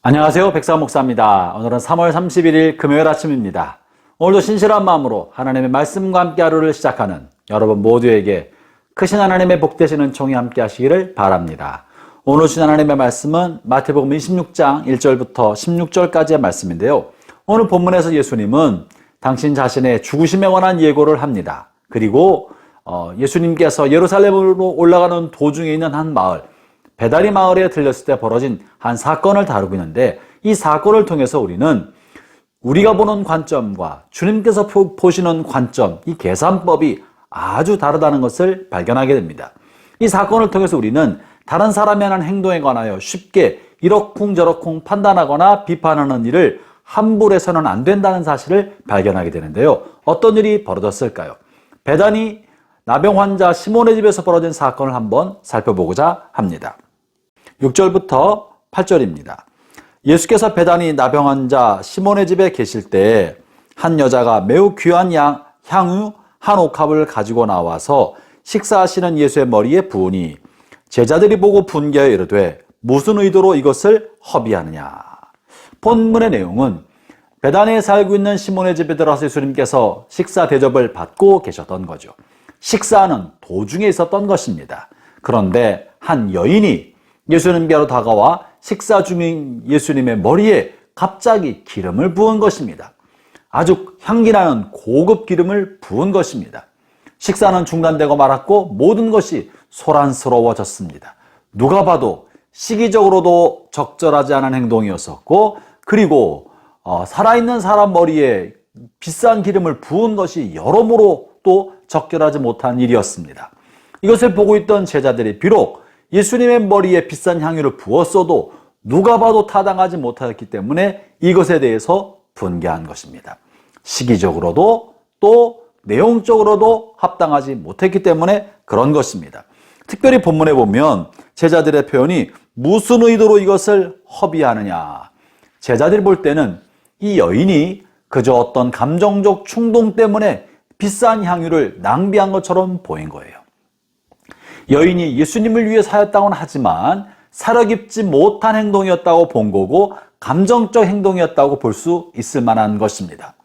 안녕하세요. 백삼 목사입니다. 오늘은 3월 31일 금요일 아침입니다. 오늘도 신실한 마음으로 하나님의 말씀과 함께 하루를 시작하는 여러분 모두에게 크신 하나님의 복 되시는 총이 함께 하시기를 바랍니다. 오늘 주신 하나님의 말씀은 마태복음 26장 1절부터 16절까지의 말씀인데요. 오늘 본문에서 예수님은 당신 자신의 죽으심에 관한 예고를 합니다. 그리고 예수님께서 예루살렘으로 올라가는 도중에 있는 한 마을, 베다니 마을에 들렸을 때 벌어진 한 사건을 다루고 있는데, 이 사건을 통해서 우리는 우리가 보는 관점과 주님께서 보시는 관점, 이 계산법이 아주 다르다는 것을 발견하게 됩니다. 이 사건을 통해서 우리는 다른 사람이 하는 행동에 관하여 쉽게 이러쿵저러쿵 판단하거나 비판하는 일을 함부로 해서는 안 된다는 사실을 발견하게 되는데요. 어떤 일이 벌어졌을까요? 베다니 나병 환자 시몬의 집에서 벌어진 사건을 한번 살펴보고자 합니다. 6절부터 8절입니다. 예수께서 베다니 나병 환자 시몬의 집에 계실 때 한 여자가 매우 귀한 향유 한 옥합을 가지고 나와서 식사하시는 예수의 머리에 부으니 제자들이 보고 분개하여 이르되 무슨 의도로 이것을 허비하느냐. 본문의 내용은 베다니에 살고 있는 시몬의 집에 들어서 예수님께서 식사 대접을 받고 계셨던 거죠. 식사는 도중에 있었던 것입니다. 그런데 한 여인이 예수님께로 다가와 식사 중인 예수님의 머리에 갑자기 기름을 부은 것입니다. 아주 향기나는 고급 기름을 부은 것입니다. 식사는 중단되고 말았고 모든 것이 소란스러워졌습니다. 누가 봐도 시기적으로도 적절하지 않은 행동이었었고, 그리고 살아있는 사람 머리에 비싼 기름을 부은 것이 여러모로 또 적절하지 못한 일이었습니다. 이것을 보고 있던 제자들이 비록 예수님의 머리에 비싼 향유를 부었어도 누가 봐도 타당하지 못하였기 때문에 이것에 대해서 분개한 것입니다. 시기적으로도 또 내용적으로도 합당하지 못했기 때문에 그런 것입니다. 특별히 본문에 보면 제자들의 표현이 무슨 의도로 이것을 허비하느냐. 제자들이 볼 때는 이 여인이 그저 어떤 감정적 충동 때문에 비싼 향유를 낭비한 것처럼 보인 거예요. 여인이 예수님을 위해 사였다고는 하지만 사려 깊지 못한 행동이었다고 본 거고, 감정적 행동이었다고 볼 수 있을 만한 것입니다.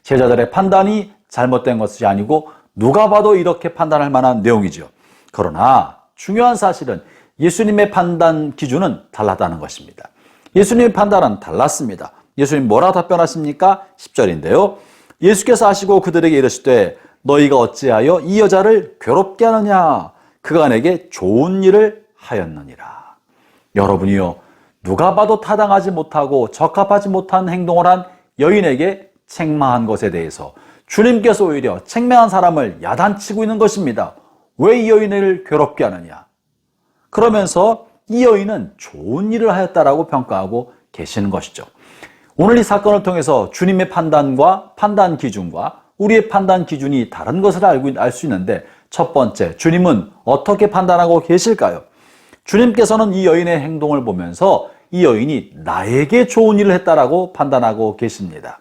제자들의 판단이 잘못된 것이 아니고 누가 봐도 이렇게 판단할 만한 내용이죠. 그러나 중요한 사실은 예수님의 판단 기준은 달랐다는 것입니다. 예수님의 판단은 달랐습니다. 예수님 뭐라 답변하십니까? 10절인데요. 예수께서 하시고 그들에게 이르시되 너희가 어찌하여 이 여자를 괴롭게 하느냐. 그가 내게 좋은 일을 하였느니라. 여러분이요, 누가 봐도 타당하지 못하고 적합하지 못한 행동을 한 여인에게 책망한 것에 대해서 주님께서 오히려 책망한 사람을 야단치고 있는 것입니다. 왜 이 여인을 괴롭게 하느냐. 그러면서 이 여인은 좋은 일을 하였다라고 평가하고 계시는 것이죠. 오늘 이 사건을 통해서 주님의 판단과 판단 기준과 우리의 판단 기준이 다른 것을 알 수 있는데, 첫 번째, 주님은 어떻게 판단하고 계실까요? 주님께서는 이 여인의 행동을 보면서 이 여인이 나에게 좋은 일을 했다라고 판단하고 계십니다.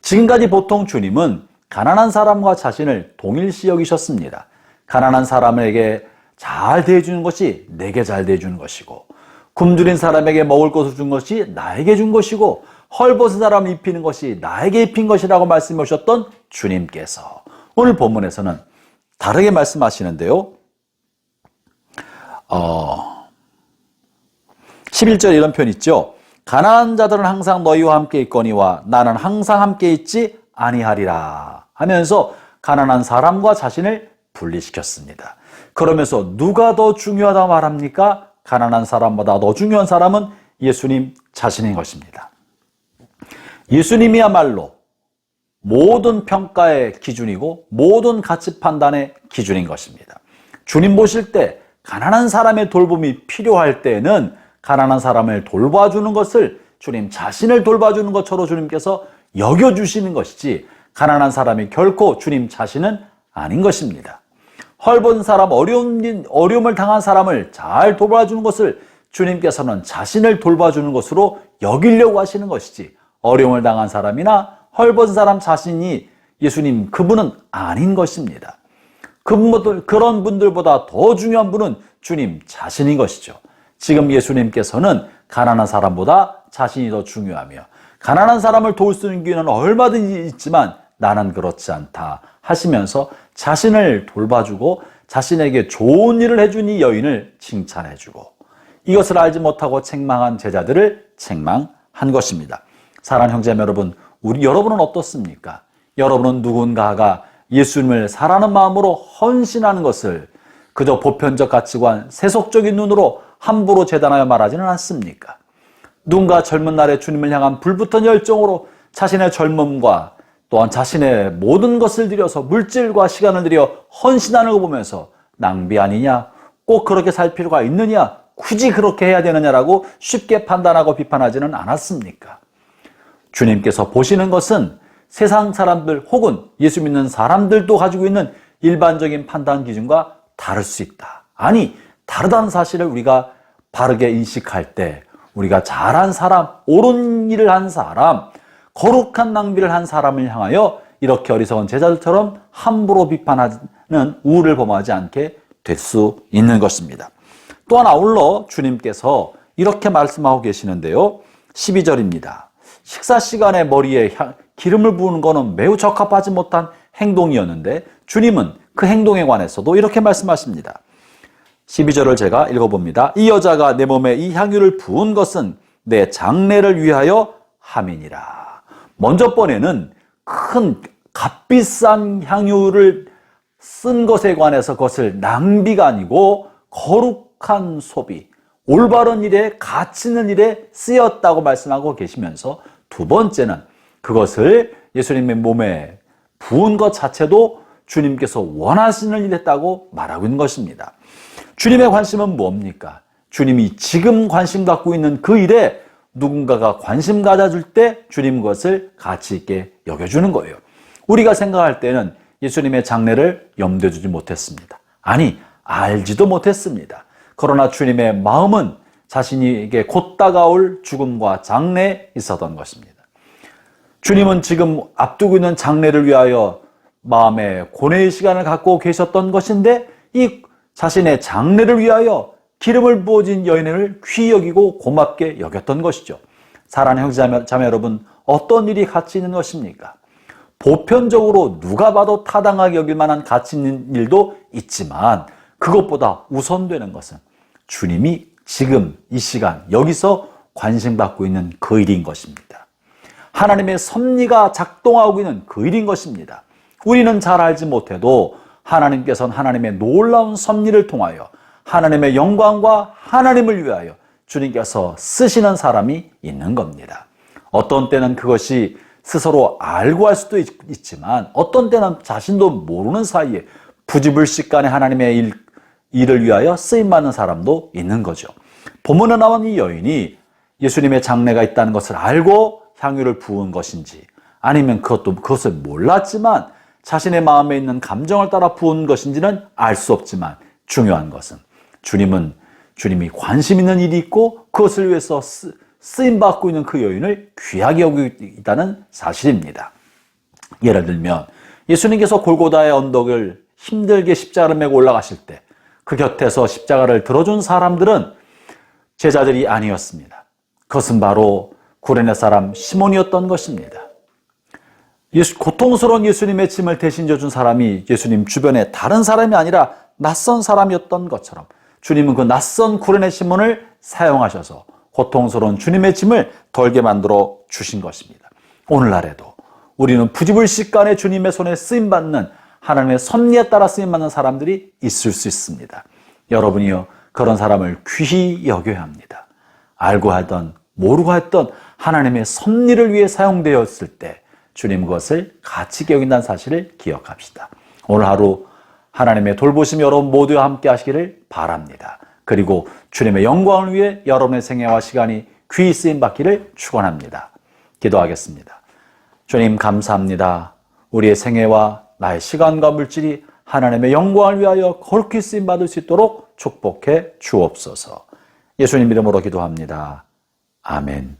지금까지 보통 주님은 가난한 사람과 자신을 동일시 여기셨습니다. 가난한 사람에게 잘 대해주는 것이 내게 잘 대해주는 것이고, 굶주린 사람에게 먹을 것을 준 것이 나에게 준 것이고, 헐벗은 사람을 입히는 것이 나에게 입힌 것이라고 말씀해 오셨던 주님께서 오늘 본문에서는 다르게 말씀하시는데요. 11절 이런 표현 있죠. 가난한 자들은 항상 너희와 함께 있거니와 나는 항상 함께 있지 아니하리라 하면서 가난한 사람과 자신을 분리시켰습니다. 그러면서 누가 더 중요하다고 말합니까? 가난한 사람보다 더 중요한 사람은 예수님 자신인 것입니다. 예수님이야말로 모든 평가의 기준이고 모든 가치 판단의 기준인 것입니다. 주님 보실 때 가난한 사람의 돌봄이 필요할 때는 가난한 사람을 돌봐주는 것을 주님 자신을 돌봐주는 것처럼 주님께서 여겨주시는 것이지, 가난한 사람이 결코 주님 자신은 아닌 것입니다. 헐벗은 사람, 어려움을 당한 사람을 잘 돌봐주는 것을 주님께서는 자신을 돌봐주는 것으로 여기려고 하시는 것이지, 어려움을 당한 사람이나 헐벗은 사람 자신이 예수님 그분은 아닌 것입니다. 그런 분들보다 더 중요한 분은 주님 자신인 것이죠. 지금 예수님께서는 가난한 사람보다 자신이 더 중요하며 가난한 사람을 도울 수 있는 기회는 얼마든지 있지만 나는 그렇지 않다 하시면서 자신을 돌봐주고 자신에게 좋은 일을 해준 이 여인을 칭찬해주고 이것을 알지 못하고 책망한 제자들을 책망한 것입니다. 사랑하는 형제자매 여러분, 여러분은 어떻습니까? 여러분은 누군가가 예수님을 사랑하는 마음으로 헌신하는 것을 그저 보편적 가치관, 세속적인 눈으로 함부로 재단하여 말하지는 않습니까? 누군가 젊은 날에 주님을 향한 불붙은 열정으로 자신의 젊음과 또한 자신의 모든 것을 들여서 물질과 시간을 들여 헌신하는 걸 보면서 낭비 아니냐? 꼭 그렇게 살 필요가 있느냐? 굳이 그렇게 해야 되느냐라고 쉽게 판단하고 비판하지는 않았습니까? 주님께서 보시는 것은 세상 사람들 혹은 예수 믿는 사람들도 가지고 있는 일반적인 판단 기준과 다를 수 있다. 아니, 다르다는 사실을 우리가 바르게 인식할 때 우리가 잘한 사람, 옳은 일을 한 사람, 거룩한 낭비를 한 사람을 향하여 이렇게 어리석은 제자들처럼 함부로 비판하는 우를 범하지 않게 될 수 있는 것입니다. 또한 아울러 주님께서 이렇게 말씀하고 계시는데요. 12절입니다. 식사 시간에 머리에 기름을 부은 것은 매우 적합하지 못한 행동이었는데 주님은 그 행동에 관해서도 이렇게 말씀하십니다. 12절을 제가 읽어봅니다. 이 여자가 내 몸에 이 향유를 부은 것은 내 장례를 위하여 함이니라. 먼저 번에는 큰 값비싼 향유를 쓴 것에 관해서 그것을 낭비가 아니고 거룩한 소비, 올바른 일에 가치 있는 일에 쓰였다고 말씀하고 계시면서 두 번째는 그것을 예수님의 몸에 부은 것 자체도 주님께서 원하시는 일이었다고 말하고 있는 것입니다. 주님의 관심은 뭡니까? 주님이 지금 관심 갖고 있는 그 일에 누군가가 관심 가져줄 때 주님 그것을 가치 있게 여겨주는 거예요. 우리가 생각할 때는 예수님의 장례를 염두에 두지 못했습니다. 아니, 알지도 못했습니다. 그러나 주님의 마음은 자신에게 곧 다가올 죽음과 장래에 있었던 것입니다. 주님은 지금 앞두고 있는 장례를 위하여 마음의 고뇌의 시간을 갖고 계셨던 것인데 이 자신의 장례를 위하여 기름을 부어진 여인을 귀히 여기고 고맙게 여겼던 것이죠. 사랑하는 형제자매 여러분, 어떤 일이 가치 있는 것입니까? 보편적으로 누가 봐도 타당하게 여길 만한 가치 있는 일도 있지만 그것보다 우선되는 것은 주님이 지금 이 시간 여기서 관심받고 있는 그 일인 것입니다. 하나님의 섭리가 작동하고 있는 그 일인 것입니다. 우리는 잘 알지 못해도 하나님께서는 하나님의 놀라운 섭리를 통하여 하나님의 영광과 하나님을 위하여 주님께서 쓰시는 사람이 있는 겁니다. 어떤 때는 그것이 스스로 알고 할 수도 있지만 어떤 때는 자신도 모르는 사이에 부지불식간에 하나님의 일을 위하여 쓰임받는 사람도 있는 거죠. 본문에 나온 이 여인이 예수님의 장례가 있다는 것을 알고 향유를 부은 것인지 아니면 그것을 몰랐지만 자신의 마음에 있는 감정을 따라 부은 것인지는 알 수 없지만 중요한 것은 주님이 관심 있는 일이 있고 그것을 위해서 쓰임받고 있는 그 여인을 귀하게 여기고 있다는 사실입니다. 예를 들면 예수님께서 골고다의 언덕을 힘들게 십자가를 메고 올라가실 때 그 곁에서 십자가를 들어준 사람들은 제자들이 아니었습니다. 그것은 바로 구레네 사람 시몬이었던 것입니다. 고통스러운 예수님의 짐을 대신 져준 사람이 예수님 주변에 다른 사람이 아니라 낯선 사람이었던 것처럼 주님은 그 낯선 구레네 시몬을 사용하셔서 고통스러운 주님의 짐을 덜게 만들어 주신 것입니다. 오늘날에도 우리는 부지불식간에 주님의 손에 쓰임받는 하나님의 섭리에 따라 쓰임받는 사람들이 있을 수 있습니다. 여러분이요, 그런 사람을 귀히 여겨야 합니다. 알고 하던 모르고 했던 하나님의 섭리를 위해 사용되었을 때 주님 그것을 가치 있게 여긴다는 사실을 기억합시다. 오늘 하루 하나님의 돌보심 여러분 모두와 함께 하시기를 바랍니다. 그리고 주님의 영광을 위해 여러분의 생애와 시간이 귀히 쓰임받기를 축원합니다. 기도하겠습니다. 주님 감사합니다. 우리의 생애와 나의 시간과 물질이 하나님의 영광을 위하여 거룩히 쓰임받을 수 있도록 축복해 주옵소서. 예수님 이름으로 기도합니다. 아멘.